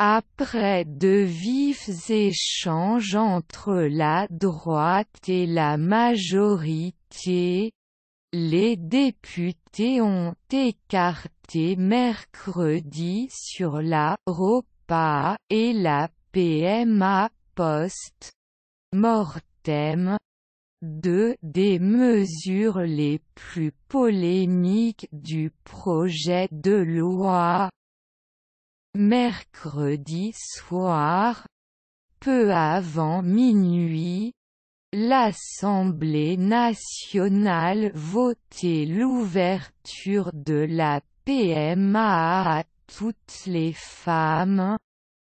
Après de vifs échanges entre la droite et la majorité, les députés ont écarté mercredi sur la ROPA et la PMA post-mortem, deux des mesures les plus polémiques du projet de loi. Mercredi soir, peu avant minuit, l'Assemblée nationale votait l'ouverture de la PMA à toutes les femmes,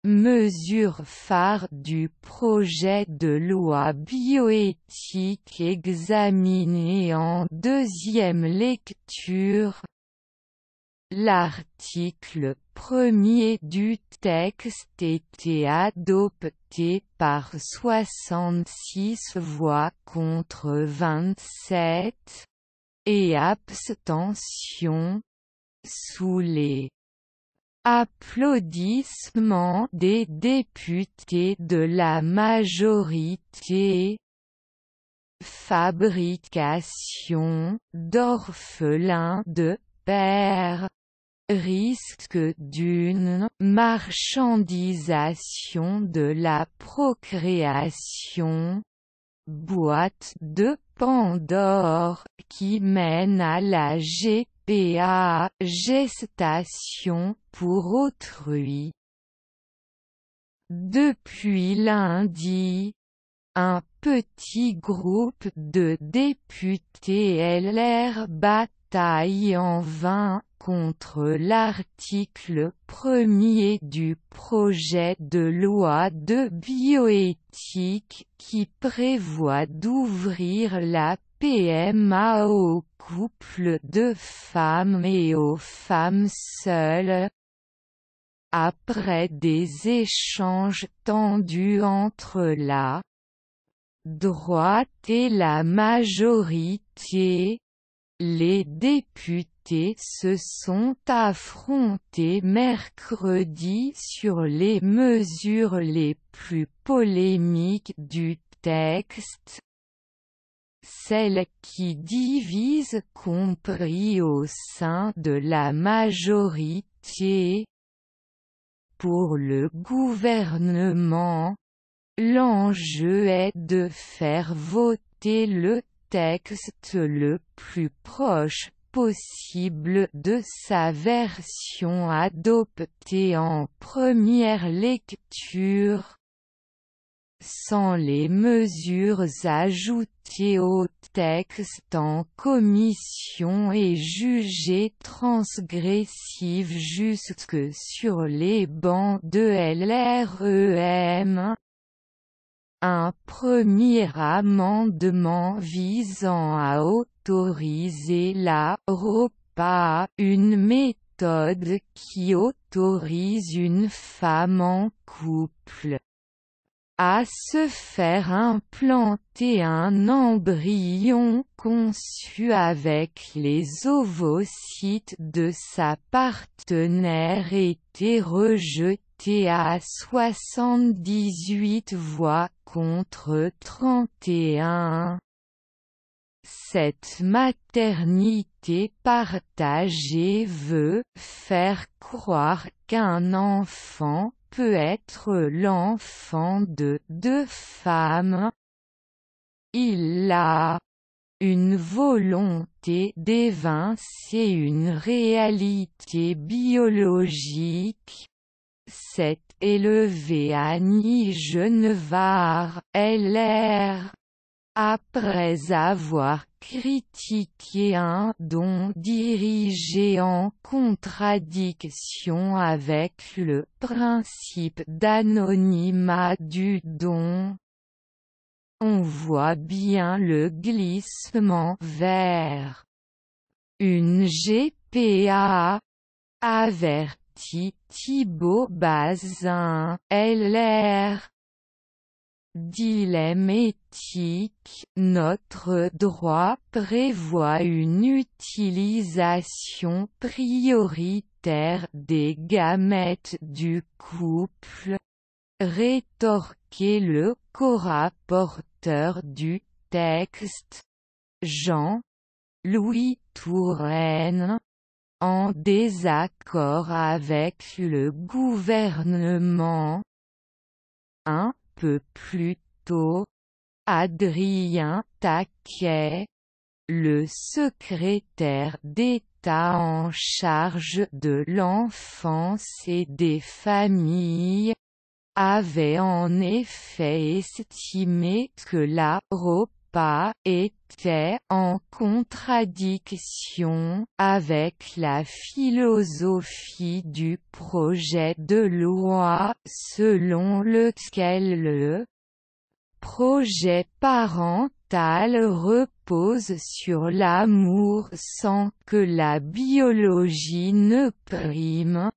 mesure phare du projet de loi bioéthique examiné en deuxième lecture. L'article 1er du texte était adopté par 66 voix contre 27, et abstentions, sous les applaudissements des députés de la majorité. Fabrication d'orphelins de père. Risque d'une marchandisation de la procréation. Boîte de Pandore qui mène à la GPA, gestation pour autrui. Depuis lundi, un petit groupe de députés LR bataille en vain contre l'article 1er du projet de loi de bioéthique qui prévoit d'ouvrir la PMA aux couples de femmes et aux femmes seules. Après des échanges tendus entre la droite et la majorité, les députés se sont affrontés mercredi sur les mesures les plus polémiques du texte, celles qui divisent compris au sein de la majorité. Pour le gouvernement, l'enjeu est de faire voter le texte le plus proche possible de sa version adoptée en première lecture, sans les mesures ajoutées au texte en commission et jugées transgressives jusque sur les bancs de LREM. Un premier amendement visant à autoriser la ROPA, une méthode qui autorise une femme en couple à se faire implanter un embryon conçu avec les ovocytes de sa partenaire était rejeté à 78 voix contre 31. Cette maternité partagée veut faire croire qu'un enfant peut être l'enfant de deux femmes. Il a une volonté d'évincer une réalité biologique. C'est élevé Annie Genevard, LR. Après avoir critiqué un don dirigé en contradiction avec le principe d'anonymat du don, on voit bien le glissement vers une GPA, avertit Thibault Bazin, LR. Dilemme éthique, notre droit prévoit une utilisation prioritaire sécrétaire des gamètes du couple, rétorquait le corapporteur du texte, Jean-Louis Touraine, en désaccord avec le gouvernement. Un peu plus tôt, Adrien Taquet, le secrétaire d'État en charge de l'enfance et des familles, avait en effet estimé que la ROPA était en contradiction avec la philosophie du projet de loi selon lequel le projet parental repose sur l'amour sans que la biologie ne prime.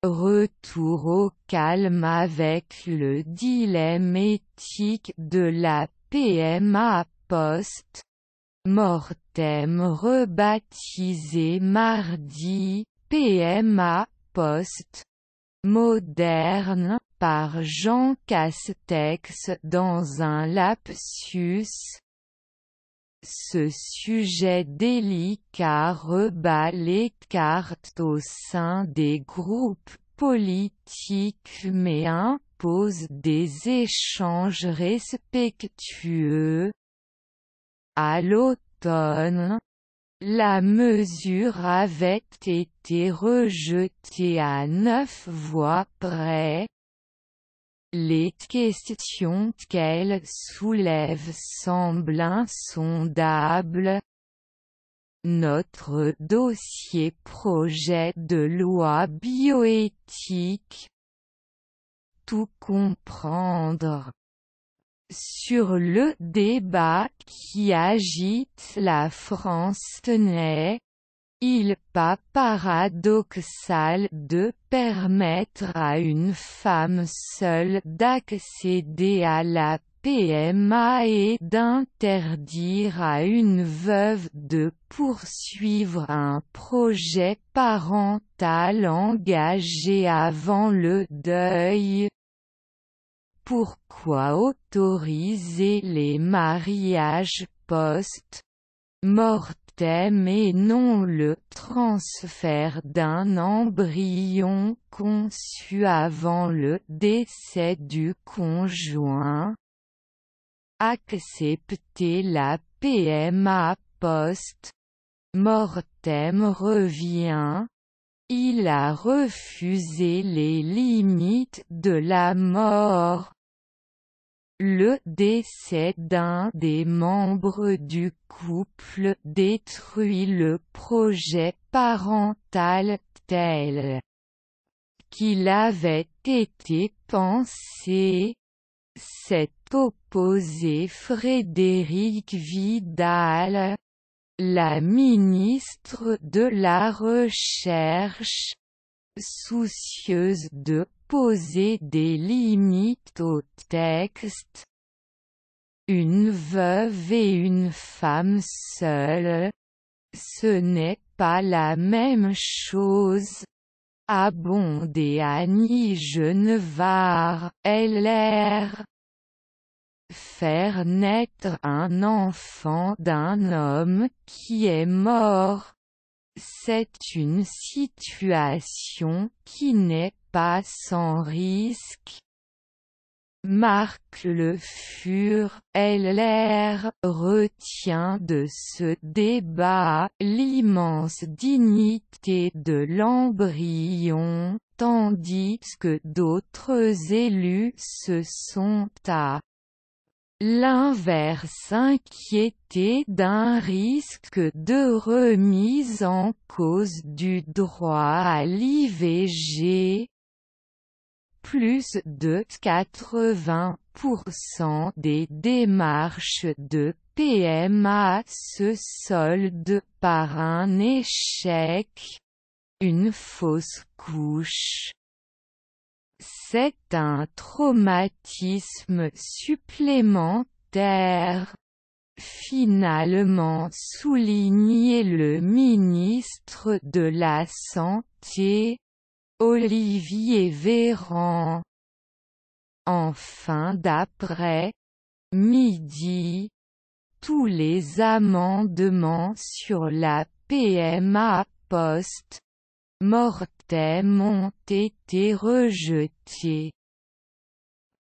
Retour au calme avec le dilemme éthique de la PMA post-mortem rebaptisée mardi PMA post-moderne par Jean Castex dans un lapsus. Ce sujet délicat rebat les cartes au sein des groupes politiques mais impose des échanges respectueux. À l'automne, la mesure avait été rejetée à 9 voix près. Les questions qu'elle soulève semblent insondables. Notre dossier projet de loi bioéthique. Tout comprendre. Sur le débat qui agite la France il pas paradoxal de permettre à une femme seule d'accéder à la PMA et d'interdire à une veuve de poursuivre un projet parental engagé avant le deuil. Pourquoi autoriser les mariages post-mortem et non le transfert d'un embryon conçu avant le décès du conjoint? Accepter la PMA post-mortem revient. Il a refusé les limites de la mort. Le décès d'un des membres du couple détruit le projet parental tel qu'il avait été pensé. S'est opposé Frédérique Vidal, la ministre de la Recherche, soucieuse de poser des limites au texte. Une veuve et une femme seule, ce n'est pas la même chose. Abondé Annie Genevard, LR. Faire naître un enfant d'un homme qui est mort. C'est une situation qui n'est pas sans risque. Marc Le Fur, LR, retient de ce débat l'immense dignité de l'embryon, tandis que d'autres élus se sont à l'inverse inquiétés d'un risque de remise en cause du droit à l'IVG. Plus de 80% des démarches de PMA se soldent par un échec, une fausse couche. C'est un traumatisme supplémentaire. finalement souligné le ministre de la Santé, Olivier Véran. Enfin d'après-midi, tous les amendements sur la PMA post-mortem ont été rejetés.